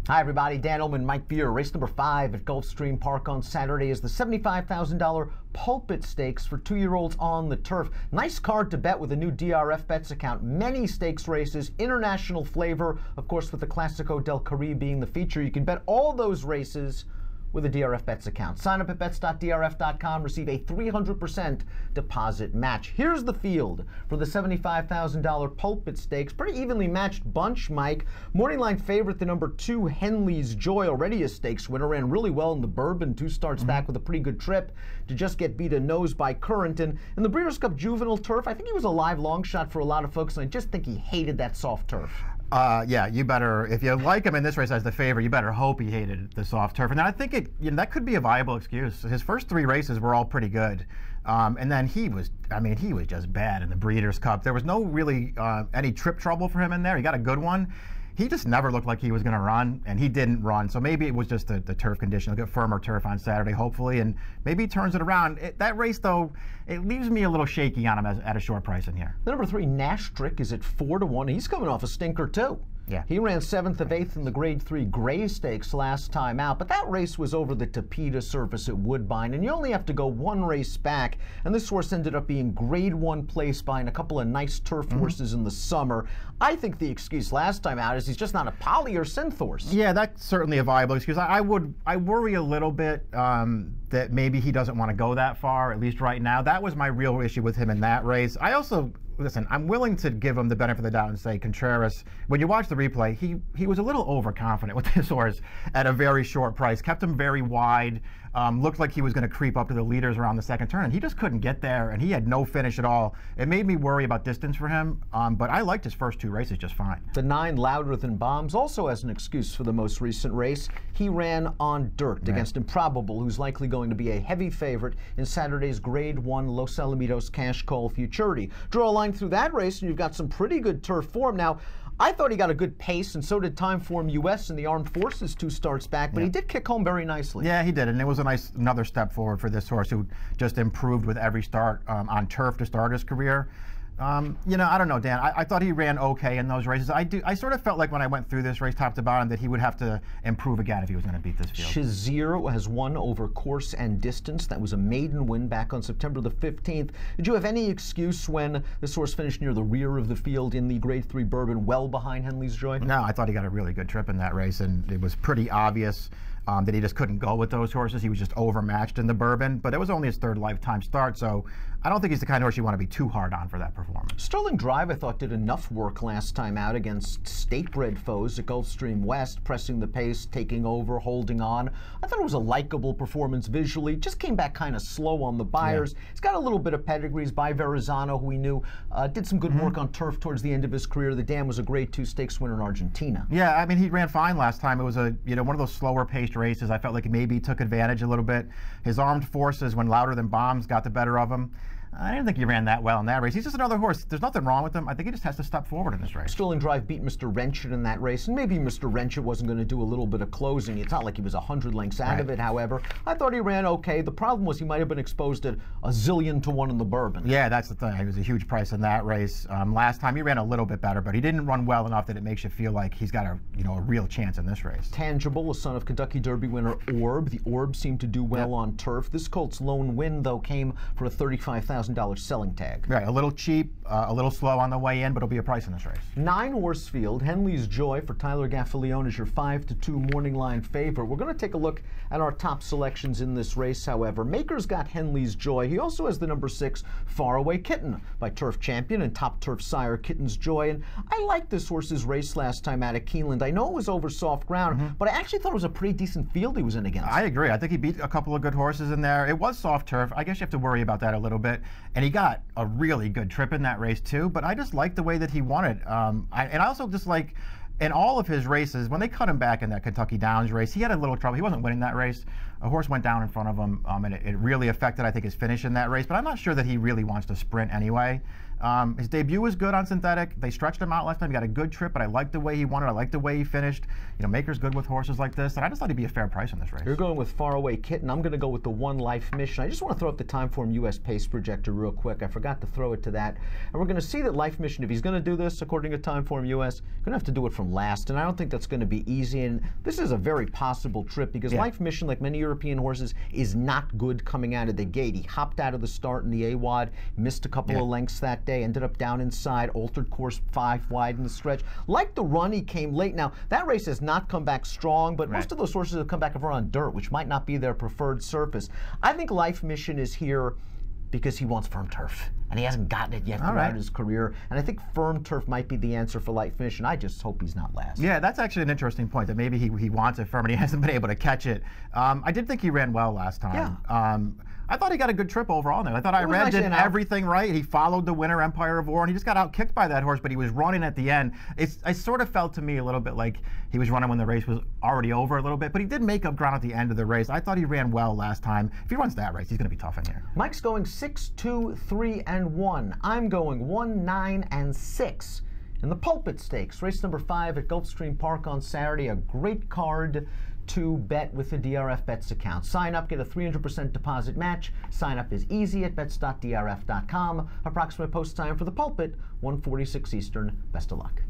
Hi everybody, Dan Illman, Mike Beer. Race number 5 at Gulfstream Park on Saturday is the $75,000 Pulpit Stakes for 2-year-olds on the turf. Nice card to bet with a new DRF Bets account. Many stakes races, international flavor, of course with the Classico del Caribe being the feature. You can bet all those races with a DRF Bets account. Sign up at bets.drf.com, receive a 300% deposit match. Here's the field for the $75,000 Pulpit Stakes. Pretty evenly matched bunch, Mike. Morning line favorite, the number 2, Henley's Joy, already a stakes winner, ran really well in the Bourbon, 2 starts back with a pretty good trip to just get beat a nose by Current. And in the Breeders' Cup Juvenile Turf, I think he was a live long shot for a lot of folks, and I just think he hated that soft turf. Yeah, you better, if you like him in this race as the favorite, you better hope he hated the soft turf. And I think that could be a viable excuse. His first 3 races were all pretty good. And then he was just bad in the Breeders' Cup. There was no really any trip trouble for him in there. He got a good one. He just never looked like he was going to run, and he didn't run. So maybe it was just the turf condition. He'll get firmer turf on Saturday, hopefully, and maybe he turns it around. That race, though, it leaves me a little shaky on him at a short price in here. The number 3, Nashtrick, is at 4-1. He's coming off a stinker, too. Yeah. He ran 7th of 8th in the Grade 3 Gray Stakes last time out, but that race was over the Tapeta surface at Woodbine, and you only have to go 1 race back, and this horse ended up being Grade 1 place behind a couple of nice turf horses in the summer. I think the excuse last time out is he's just not a poly or synth horse. Yeah, that's certainly a viable excuse. I worry a little bit that maybe he doesn't want to go that far, at least right now. That was my real issue with him in that race. I also, listen, I'm willing to give him the benefit of the doubt and say Contreras, when you watch the replay, he was a little overconfident with this horse at a very short price, kept him very wide, looked like he was going to creep up to the leaders around the second turn, and he just couldn't get there, and he had no finish at all. It made me worry about distance for him, but I liked his first 2 races just fine. The 9, Louder Than Bombs, also has an excuse for the most recent race. He ran on dirt against Improbable, who's likely going to be a heavy favorite in Saturday's Grade 1 Los Alamitos Cash Call Futurity. Draw a line through that race, and you've got some pretty good turf form. Now, I thought he got a good pace, and so did Timeform US in the Armed Forces 2 starts back, but he did kick home very nicely. Yeah, he did, and it was another step forward for this horse who just improved with every start on turf to start his career. I don't know, Dan. I thought he ran okay in those races. I sort of felt like when I went through this race top to bottom that he would have to improve again if he was going to beat this field. Shazir has won over course and distance. That was a maiden win back on September the 15th. Did you have any excuse when this horse finished near the rear of the field in the Grade 3 Bourbon, well behind Henley's Joy? No, I thought he got a really good trip in that race, and it was pretty obvious that he just couldn't go with those horses. He was just overmatched in the Bourbon, but it was only his 3rd lifetime start, so I don't think he's the kind of horse you want to be too hard on for that performance. Sterling Drive, I thought, did enough work last time out against state-bred foes at Gulfstream West, pressing the pace, taking over, holding on. I thought it was a likable performance visually. Just came back kind of slow on the buyers. Yeah. He's got a little bit of pedigrees by Verrazano, who we knew did some good work on turf towards the end of his career. The Dam was a Grade 2 stakes winner in Argentina. Yeah, I mean, he ran fine last time. It was one of those slower-paced races. I felt like maybe he took advantage a little bit. His Armed Forces, when Louder Than Bombs got the better of him, I didn't think he ran that well in that race. He's just another horse. There's nothing wrong with him. I think he just has to step forward in this race. Sterling Drive beat Mr. Wrenchett in that race, and maybe Mr. Wrenchett wasn't going to do a little bit of closing. It's not like he was 100 lengths out of it, however. I thought he ran okay. The problem was he might have been exposed at a zillion to 1 in the Bourbon. Yeah, that's the thing. He was a huge price in that race. Last time he ran a little bit better, but he didn't run well enough that it makes you feel like he's got a real chance in this race. Tangible, a son of Kentucky Derby winner Orb. The Orb seemed to do well on turf. This colt's lone win, though, came for a $35,000 selling tag. Right, a little cheap, a little slow on the way in, but it'll be a price in this race. 9 horse field, Henley's Joy for Tyler Gaffalione is your 5-2 morning line favorite. We're going to take a look at our top selections in this race, however. Maker's got Henley's Joy. He also has the number 6, Faraway Kitten, by turf champion and top turf sire Kitten's Joy. And I liked this horse's race last time out at Keeneland. I know it was over soft ground, but I actually thought it was a pretty decent field he was in against. I agree. I think he beat a couple of good horses in there. It was soft turf. I guess you have to worry about that a little bit. And he got a really good trip in that race too, but I just like the way that he won it. And I also just like, in all of his races, when they cut him back in that Kentucky Downs race, he had a little trouble. He wasn't winning that race. A horse went down in front of him, and it really affected, I think, his finish in that race. But I'm not sure that he really wants to sprint anyway. His debut was good on synthetic. They stretched him out last time. He got a good trip, but I liked the way he won it. I liked the way he finished. You know, Maker's good with horses like this, and I just thought he'd be a fair price in this race. You're going with Faraway Kitten. I'm going to go with the One Life Mission. I just want to throw up the Timeform US pace projector real quick. I forgot to throw it to that. And we're going to see that Life Mission, if he's going to do this, according to Timeform US, you're going to have to do it from last. And I don't think that's going to be easy. And this is a very possible trip because Life Mission, like many European horses, is not good coming out of the gate. He hopped out of the start in the AWOD, missed a couple of lengths that day, ended up down inside, altered course 5 wide in the stretch. Like the run, he came late. Now, that race has not come back strong, but most of those horses have come back over on dirt, which might not be their preferred surface. I think Life Mission is here because he wants firm turf, and he hasn't gotten it yet throughout his career. And I think firm turf might be the answer for Life Mission. I just hope he's not last. Yeah, that's actually an interesting point, that maybe he wants it firm and he hasn't been able to catch it. I did think he ran well last time. Yeah. I thought he got a good trip overall now. I thought Iran did everything right. He followed the winner, Empire of War, and he just got out-kicked by that horse, but he was running at the end. It sort of felt to me a little bit like he was running when the race was already over a little bit, but he did make up ground at the end of the race. I thought he ran well last time. If he runs that race, he's going to be tough in here. Mike's going 6, 2, 3, and 1. I'm going 1, 9, and 6. In the Pulpit Stakes, race number 5 at Gulfstream Park on Saturday, a great card to bet with the DRF Bets account. Sign up, get a 300% deposit match. Sign up is easy at bets.drf.com. Approximate post time for the Pulpit, 1:46 Eastern. Best of luck.